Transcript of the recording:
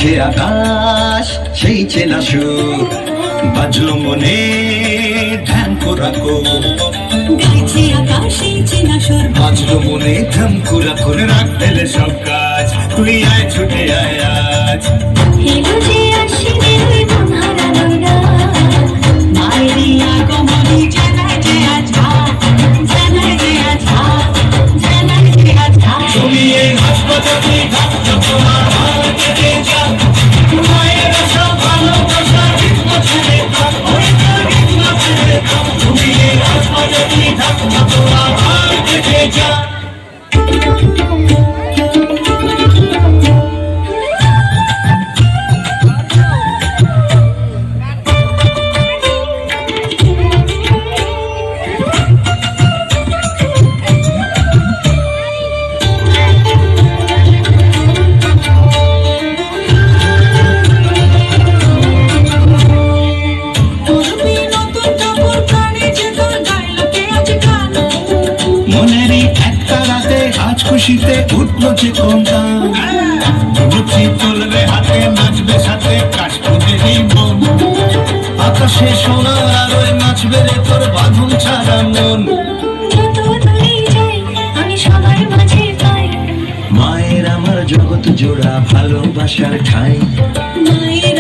গাইছে আকাশ সেই চেনা সুর, বাজলো মনে ধ্যান কোরাকো। গাইছে আকাশ সেই চেনা সুর, বাজলো মনে ধ্যান কোরাকো। রাখ ফেলে সব কাজ, তুই আয় ছুটে আয় আজ। এলো যে আসিবে ওই মন হারানো রাত, মায়েরই আগমনে জানায় যে আজ রাত, জানায় যে আজ রাত, জানায় যে আজ রাত। তুমি এই হাসপাতালে থাকছো, তোমার ভালো থেকে যাও। মায়ের আশা ভালোবাসা রিক্ত ছেড়ে দাও, ওই তো রিক্ত ছেড়ে দাও। তুমি এই হাসপাতালে থাকছো, তোমার ভালো থেকে যাও। মনেরই একটা রাতে আজ খুশিতে উঠলো যে কোনটা, লুচি তুলবে হাতে, নাচবে সাথে কাশফুলেরই মন। আকাশে সোনার আলোয় নাচবে রে তোর বাঁধন ছাড়া মন। যত দূরে যাই আমি সবার মাঝে পাই, মায়ের আমার জগৎ জোড়া ভালোবাসার ঠাই। মায়ের